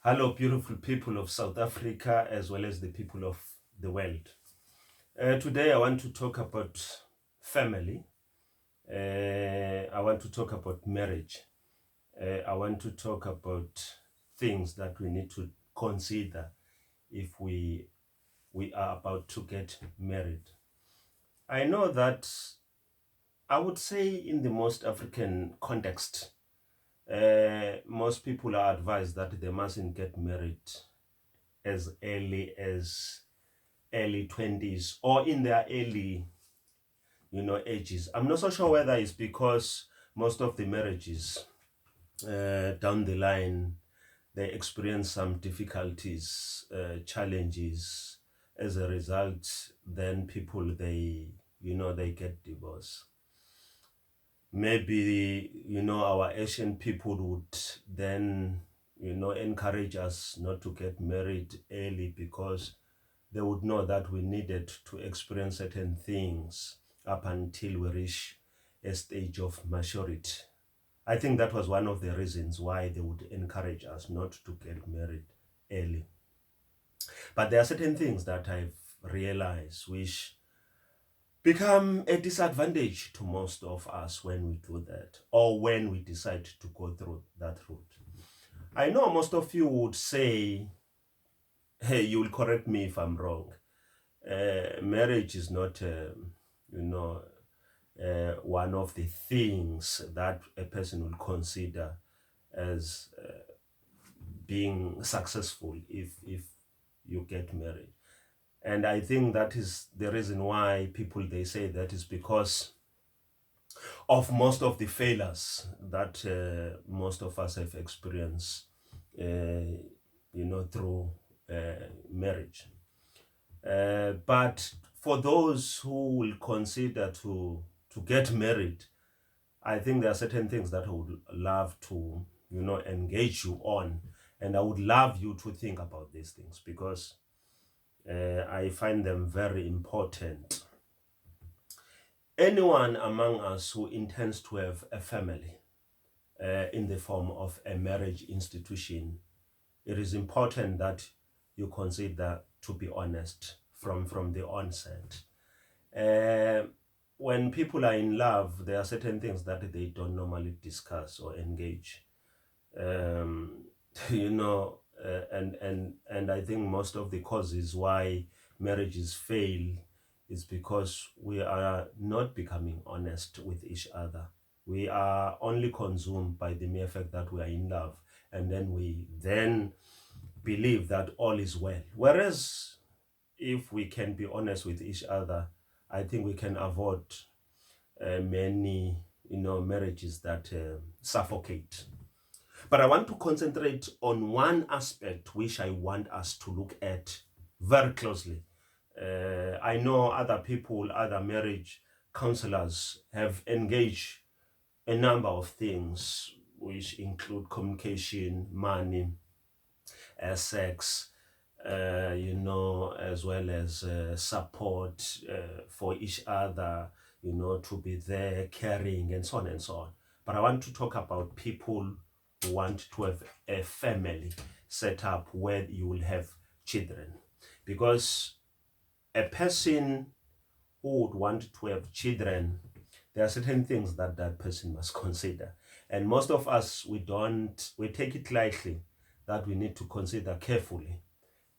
Hello, beautiful people of South Africa, as well as the people of the world. Today, I want to talk about family. I want to talk about marriage. I want to talk about things that we need to consider if we are about to get married. I know that I would say in the most African context, most people are advised that they mustn't get married as early 20s or in their early ages. I'm not so sure whether it's because most of the marriages down the line they experience some difficulties, challenges. As a result, then people they get divorced. Maybe our Asian people would then encourage us not to get married early because they would know that we needed to experience certain things up until we reach a stage of maturity. I think that was one of the reasons why they would encourage us not to get married early. But there are certain things that I've realized which become a disadvantage to most of us when we do that or when we decide to go through that route. I know most of you would say, hey, you'll correct me if I'm wrong. Marriage is not, you know, one of the things that a person will consider as being successful if you get married. And I think that is the reason why people they say that is because of most of the failures that most of us have experienced, through marriage. But for those who will consider to get married, I think there are certain things that I would love to engage you on, and I would love you to think about these things because I find them very important. Anyone among us who intends to have a family in the form of a marriage institution, it is important that you consider to be honest from the onset. Uh, when people are in love, there are certain things that they don't normally discuss or engage. Um, and I think most of the causes why marriages fail is because we are not becoming honest with each other. We are only consumed by the mere fact that we are in love, and then we then believe that all is well. Whereas if we can be honest with each other, I think we can avoid many marriages that suffocate. But I want to concentrate on one aspect which I want us to look at very closely. I know other people, other marriage counselors have engaged a number of things which include communication, money, sex, as well as support for each other, to be there, caring, and so on and so on. But I want to talk about people who want to have a family set up where you will have children. Because a person who would want to have children, there are certain things that that person must consider. And most of us, we take it lightly that we need to consider carefully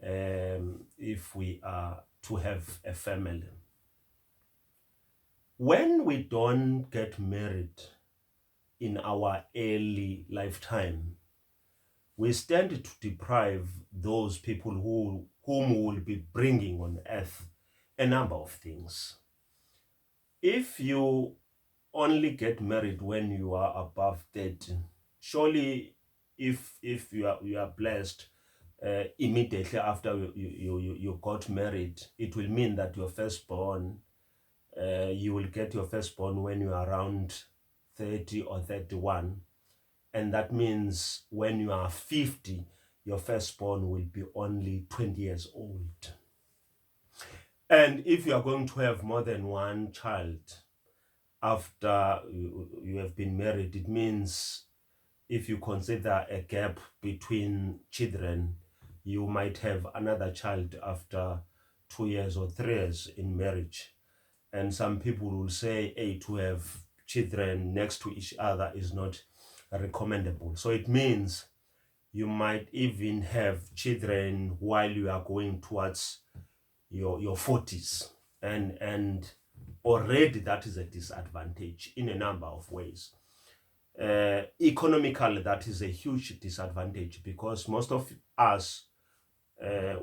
if we are to have a family. When we don't get married in our early lifetime, we stand to deprive those people whom we will be bringing on earth a number of things. If you only get married when you are above 30, surely if you are blessed immediately after you got married, it will mean that your firstborn, you will get your firstborn when you are around 30 or 31. And that means when you are 50, your firstborn will be only 20 years old. And if you are going to have more than one child after you have been married, it means if you consider a gap between children, you might have another child after 2 years or 3 years in marriage. And some people will say, hey, to have children next to each other is not recommendable. So it means you might even have children while you are going towards your 40s. And already that is a disadvantage in a number of ways. Economically, that is a huge disadvantage because most of us,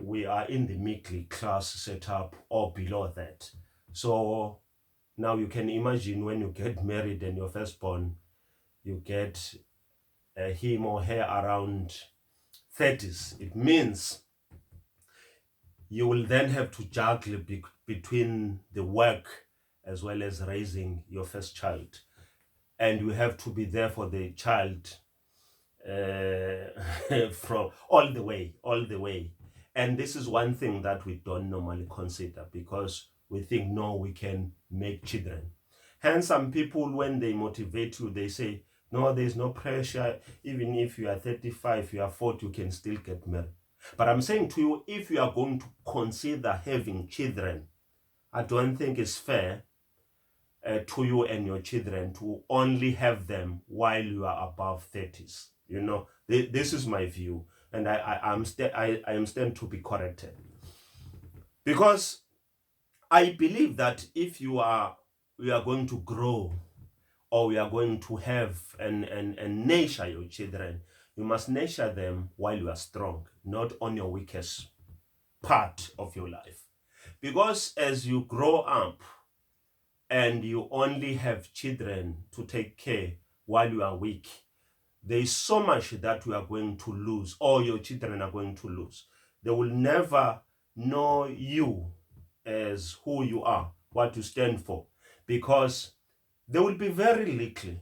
we are in the middle class setup or below that. So now you can imagine when you get married and your firstborn, you get him or her around 30s. It means you will then have to juggle between the work as well as raising your first child. And you have to be there for the child from all the way. And this is one thing that we don't normally consider because we think, no, we can make children. Hence, some people, when they motivate you, they say, no, there's no pressure. Even if you are 35, you are 40, you can still get married. But I'm saying to you, if you are going to consider having children, I don't think it's fair to you and your children to only have them while you are above 30s. You know, this is my view, and I am stand to be corrected. Because I believe that if we are going to grow, or we are going to have and nurture your children, you must nurture them while you are strong, not on your weakest part of your life. Because as you grow up and you only have children to take care while you are weak, there is so much that you are going to lose, or your children are going to lose. They will never know you as who you are, what you stand for, because there will be very little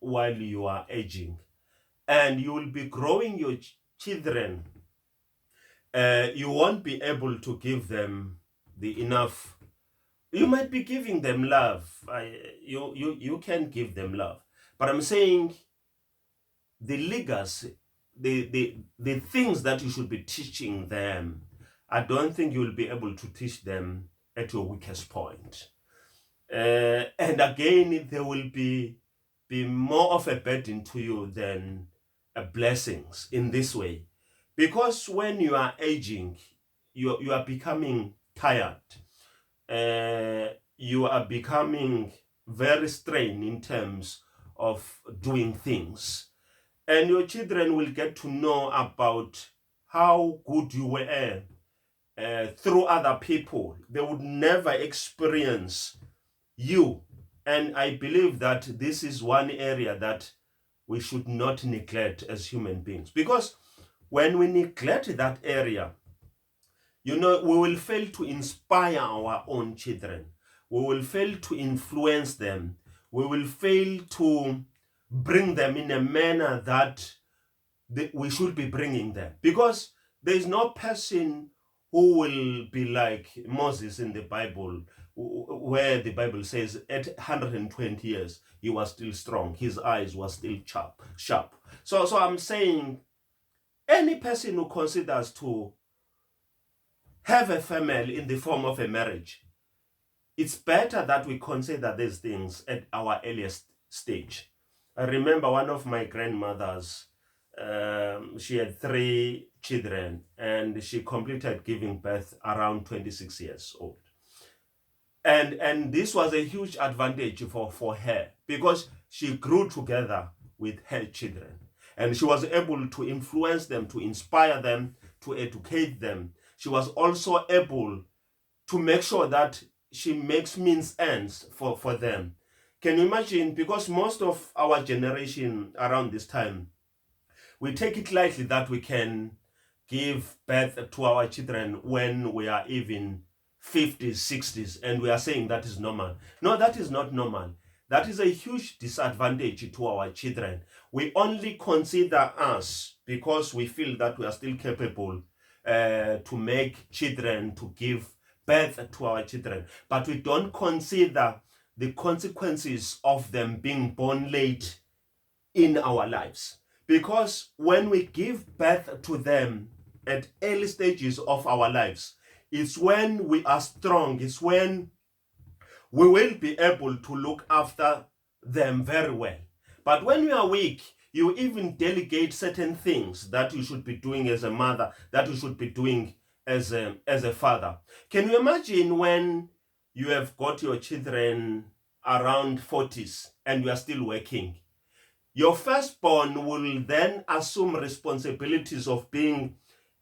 while you are aging, and you will be growing your children. You won't be able to give them the enough. You might be giving them love. You can give them love, but I'm saying the legacy, the things that you should be teaching them, I don't think you will be able to teach them at your weakest point. And again, there will be more of a burden to you than blessings in this way. Because when you are aging, you are becoming tired. You are becoming very strained in terms of doing things. And your children will get to know about how good you were through other people. They would never experience you. And I believe that this is one area that we should not neglect as human beings. Because when we neglect that area, we will fail to inspire our own children. We will fail to influence them. We will fail to bring them in a manner that we should be bringing them. Because there is no person who will be like Moses in the Bible, where the Bible says at 120 years, he was still strong. His eyes were still sharp. So I'm saying any person who considers to have a family in the form of a marriage, it's better that we consider these things at our earliest stage. I remember one of my grandmothers, she had 3 children and she completed giving birth around 26 years old. And this was a huge advantage for her because she grew together with her children. And she was able to influence them, to inspire them, to educate them. She was also able to make sure that she makes means ends for them. Can you imagine? Because most of our generation around this time, we take it lightly that we can give birth to our children when we are even 50s, 60s, and we are saying that is normal. No, that is not normal. That is a huge disadvantage to our children. We only consider us because we feel that we are still capable to make children, to give birth to our children. But we don't consider the consequences of them being born late in our lives. Because when we give birth to them at early stages of our lives, it's when we are strong, it's when we will be able to look after them very well. But when you are weak, you even delegate certain things that you should be doing as a mother, that you should be doing as a father. Can you imagine when you have got your children around 40s and you are still working? Your firstborn will then assume responsibilities of being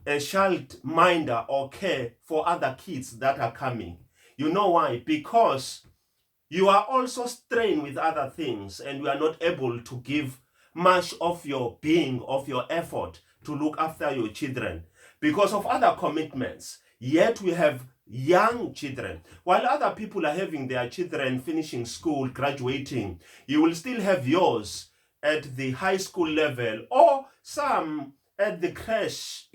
a child minder or care for other kids that are coming. You know why? Because you are also strained with other things and you are not able to give much of your being, of your effort to look after your children because of other commitments. Yet we have young children. While other people are having their children finishing school, graduating, you will still have yours at the high school level, or some at the crash,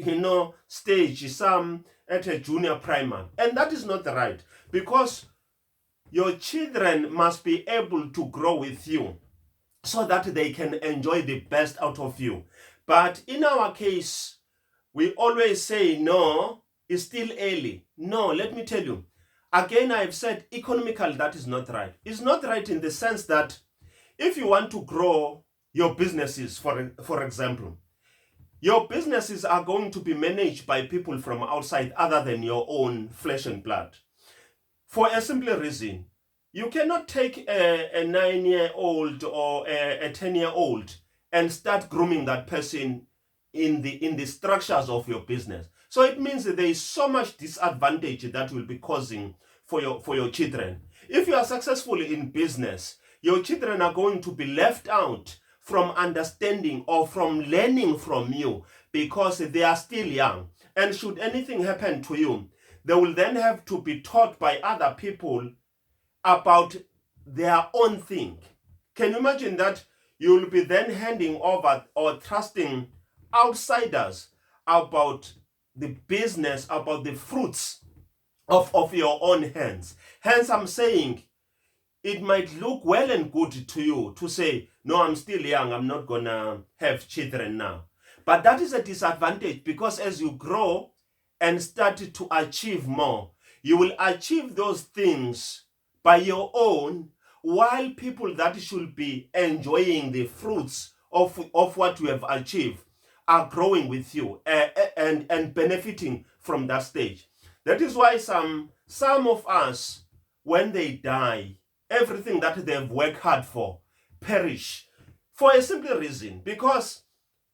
stage, some at a junior primary. And that is not right, because your children must be able to grow with you so that they can enjoy the best out of you. But in our case, we always say, no, it's still early. No, let me tell you. Again, I've said economical, that is not right. It's not right in the sense that if you want to grow your businesses, for example, your businesses are going to be managed by people from outside other than your own flesh and blood. For a simple reason, you cannot take a 9-year-old or a 10-year-old and start grooming that person in the structures of your business. So it means that there is so much disadvantage that will be causing for your children. If you are successful in business, your children are going to be left out from understanding or from learning from you because they are still young. And should anything happen to you, they will then have to be taught by other people about their own thing. Can you imagine that you will be then handing over or trusting outsiders about the business, about the fruits of your own hands? Hence, I'm saying it might look well and good to you to say, no, I'm still young, I'm not gonna have children now. But that is a disadvantage, because as you grow and start to achieve more, you will achieve those things by your own, while people that should be enjoying the fruits of what you have achieved are growing with you and benefiting from that stage. That is why some of us, when they die, everything that they've worked hard for perish, for a simple reason. Because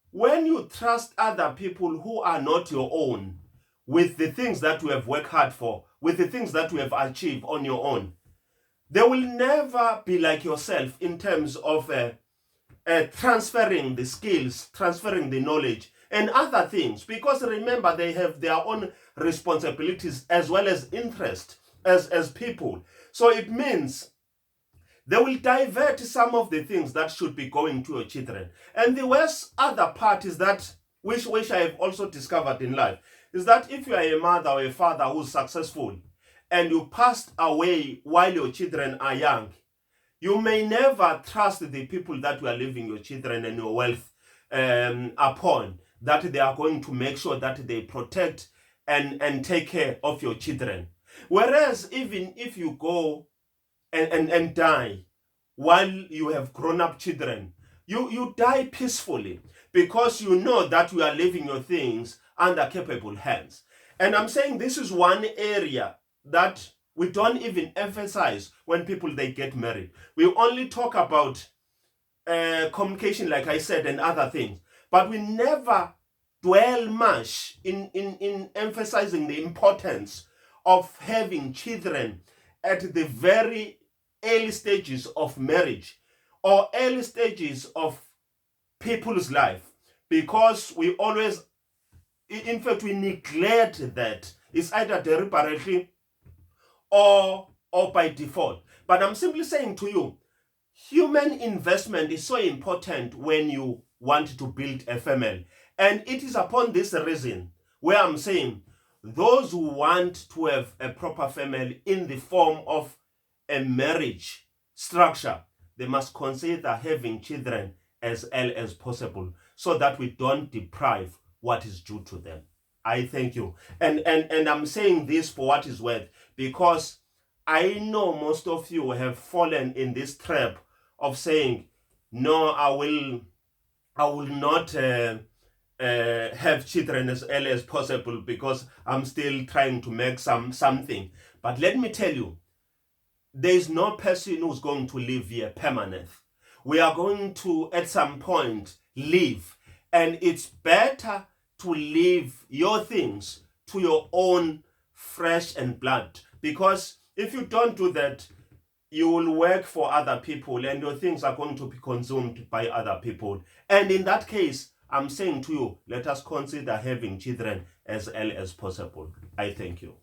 when you trust other people who are not your own with the things that you have worked hard for, with the things that you have achieved on your own, they will never be like yourself in terms of transferring the skills, transferring the knowledge and other things. Because remember, they have their own responsibilities as well as interest as people. So it means they will divert some of the things that should be going to your children. And the worst other part is that, which I have also discovered in life, is that if you are a mother or a father who's successful and you passed away while your children are young, you may never trust the people that you are leaving your children and your wealth upon, that they are going to make sure that they protect and take care of your children. Whereas even if you go and die while you have grown-up children, you die peacefully, because you know that you are leaving your things under capable hands. And I'm saying this is one area that we don't even emphasize when people they get married. We only talk about communication, like I said, and other things, but we never dwell much in emphasizing the importance of having children at the very early stages of marriage or early stages of people's life, because we always, in fact, we neglect that. It's either deliberately or by default. But I'm simply saying to you, human investment is so important when you want to build a family. And it is upon this reason where I'm saying those who want to have a proper family in the form of a marriage structure, they must consider having children as early as possible so that we don't deprive what is due to them. I thank you. And I'm saying this for what is worth, because I know most of you have fallen in this trap of saying, no, I will not have children as early as possible because I'm still trying to make something. But let me tell you, there is no person who's going to live here permanent. We are going to, at some point, leave. And it's better to leave your things to your own flesh and blood. Because if you don't do that, you will work for other people and your things are going to be consumed by other people. And in that case, I'm saying to you, let us consider having children as early as possible. I thank you.